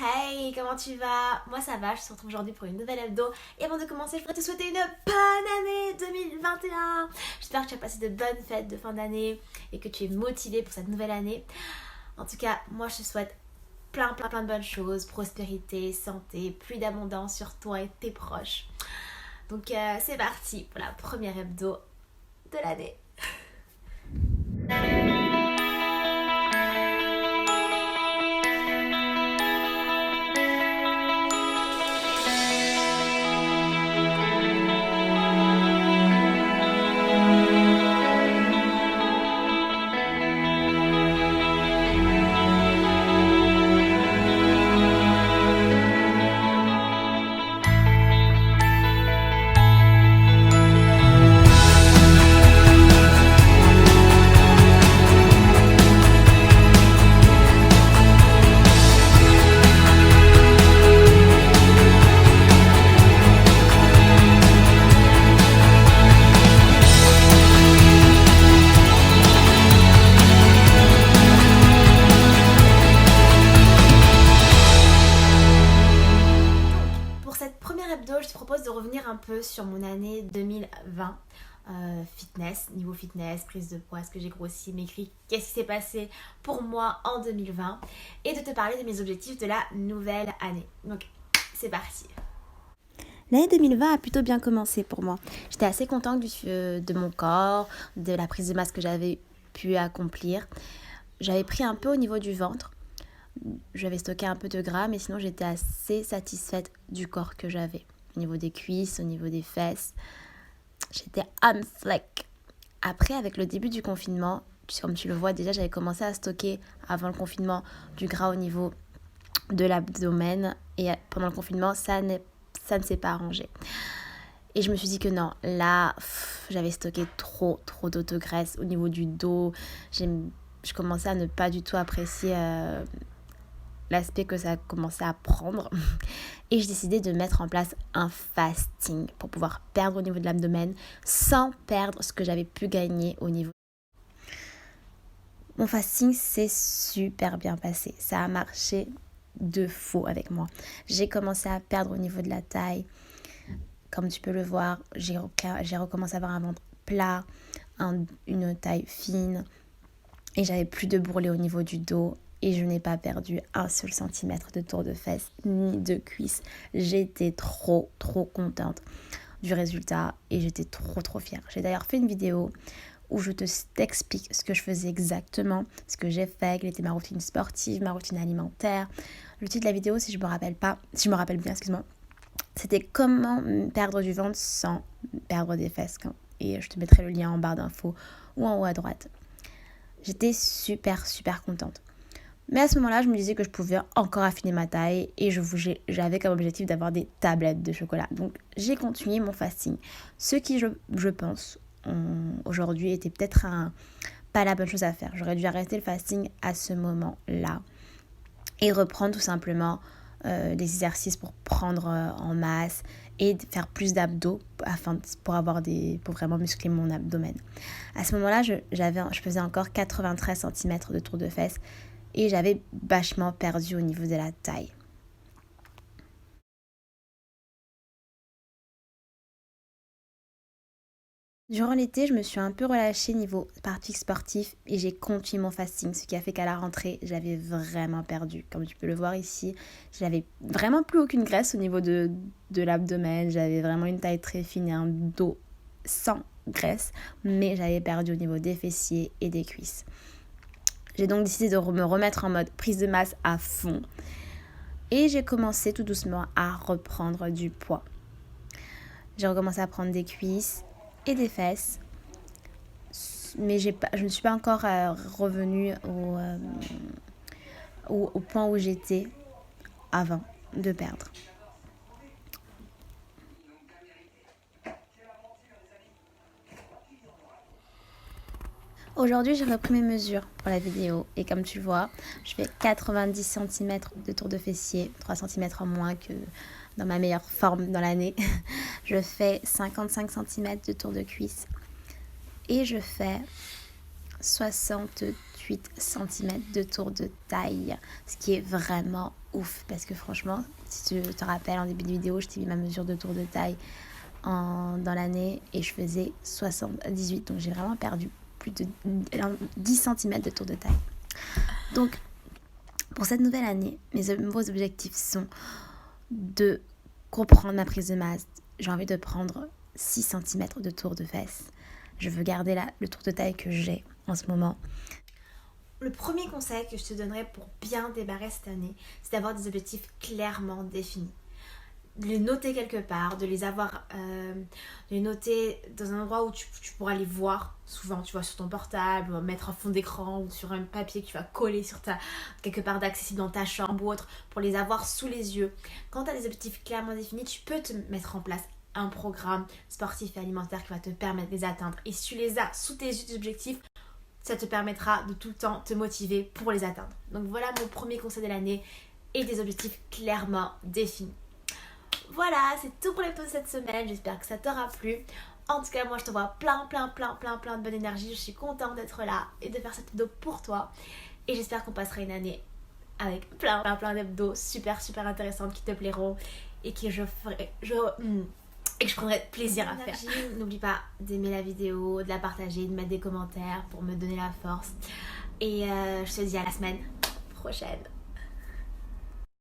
Hey, comment tu vas? Moi ça va, je te retrouve aujourd'hui pour une nouvelle hebdo. Et avant de commencer, je voudrais te souhaiter une bonne année 2021. J'espère que tu as passé de bonnes fêtes de fin d'année et que tu es motivé pour cette nouvelle année. En tout cas, moi je te souhaite plein de bonnes choses, prospérité, santé, plus d'abondance sur toi et tes proches. Donc c'est parti pour la première hebdo de l'année. Pour cette première hebdo, je te propose de revenir un peu sur mon année 2020. Niveau fitness, prise de poids, est-ce que j'ai grossi, maigri, qu'est-ce qui s'est passé pour moi en 2020 et de te parler de mes objectifs de la nouvelle année. Donc, c'est parti. L'année 2020 a plutôt bien commencé pour moi. J'étais assez contente de mon corps, de la prise de masse que j'avais pu accomplir. J'avais pris un peu au niveau du ventre. J'avais stocké un peu de gras, mais sinon j'étais assez satisfaite du corps que j'avais. Au niveau des cuisses, au niveau des fesses, j'étais on fleck. Après, avec le début du confinement, comme tu le vois déjà, j'avais commencé à stocker avant le confinement du gras au niveau de l'abdomen. Et pendant le confinement, ça ne s'est pas arrangé. Et je me suis dit que non, là, j'avais stocké trop d'autograisse au niveau du dos. Je commençais à ne pas du tout apprécier l'aspect que ça a commencé à prendre. Et j'ai décidé de mettre en place un fasting pour pouvoir perdre au niveau de l'abdomen sans perdre ce que j'avais pu gagner au niveau. Mon fasting s'est super bien passé. Ça a marché de fou avec moi. J'ai commencé à perdre au niveau de la taille. Comme tu peux le voir, j'ai recommencé à avoir un ventre plat, une taille fine. Et j'avais plus de bourrelets au niveau du dos. Et je n'ai pas perdu un seul centimètre de tour de fesses ni de cuisses. J'étais trop contente du résultat et j'étais trop fière. J'ai d'ailleurs fait une vidéo où je t'explique ce que je faisais exactement, ce que j'ai fait, quelle était ma routine sportive, ma routine alimentaire. Le titre de la vidéo, si je me rappelle bien, c'était comment perdre du ventre sans perdre des fesses. Et je te mettrai le lien en barre d'infos ou en haut à droite. J'étais super contente. Mais à ce moment-là, je me disais que je pouvais encore affiner ma taille et j'avais comme objectif d'avoir des tablettes de chocolat. Donc, j'ai continué mon fasting. Ce qui, je pense, aujourd'hui, était peut-être pas la bonne chose à faire. J'aurais dû arrêter le fasting à ce moment-là et reprendre tout simplement des exercices pour prendre en masse et faire plus d'abdos pour vraiment muscler mon abdomen. À ce moment-là, je faisais encore 93 cm de tour de fesses. Et j'avais vachement perdu au niveau de la taille. Durant l'été, je me suis un peu relâchée niveau partie sportif et j'ai continué mon fasting, ce qui a fait qu'à la rentrée, j'avais vraiment perdu. Comme tu peux le voir ici, j'avais vraiment plus aucune graisse au niveau de l'abdomen. J'avais vraiment une taille très fine et un dos sans graisse, mais j'avais perdu au niveau des fessiers et des cuisses. J'ai donc décidé de me remettre en mode prise de masse à fond. Et j'ai commencé tout doucement à reprendre du poids. J'ai recommencé à prendre des cuisses et des fesses. Mais je ne suis pas encore revenue au point où j'étais avant de perdre. Aujourd'hui, j'ai repris mes mesures pour la vidéo et comme tu vois, je fais 90 cm de tour de fessier, 3 cm en moins que dans ma meilleure forme dans l'année. Je fais 55 cm de tour de cuisse et je fais 68 cm de tour de taille, ce qui est vraiment ouf parce que franchement, si tu te rappelles en début de vidéo, je t'ai mis ma mesure de tour de taille dans l'année et je faisais 78, donc j'ai vraiment perdu plus de 10 cm de tour de taille. Donc pour cette nouvelle année, mes nouveaux objectifs sont de comprendre ma prise de masse. J'ai envie de prendre 6 cm de tour de fesses. Je veux garder le tour de taille que j'ai en ce moment. Le premier conseil que je te donnerais pour bien démarrer cette année, c'est d'avoir des objectifs clairement définis. De les noter quelque part, de les noter dans un endroit où tu pourras les voir souvent, tu vois, sur ton portable, ou mettre en fond d'écran ou sur un papier que tu vas coller sur quelque part d'accessible dans ta chambre ou autre, pour les avoir sous les yeux. Quand tu as des objectifs clairement définis, tu peux te mettre en place un programme sportif et alimentaire qui va te permettre de les atteindre. Et si tu les as sous tes yeux, tes objectifs, ça te permettra de tout le temps te motiver pour les atteindre. Donc voilà mon premier conseil de l'année, et des objectifs clairement définis. Voilà, c'est tout pour l'épisode de cette semaine. J'espère que ça t'aura plu. En tout cas, moi, je te vois plein de bonne énergie. Je suis contente d'être là et de faire cette vidéo pour toi. Et j'espère qu'on passera une année avec plein d'hebdos super intéressantes qui te plairont et que je prendrai plaisir à faire. N'oublie pas d'aimer la vidéo, de la partager, de mettre des commentaires pour me donner la force. Et je te dis à la semaine prochaine.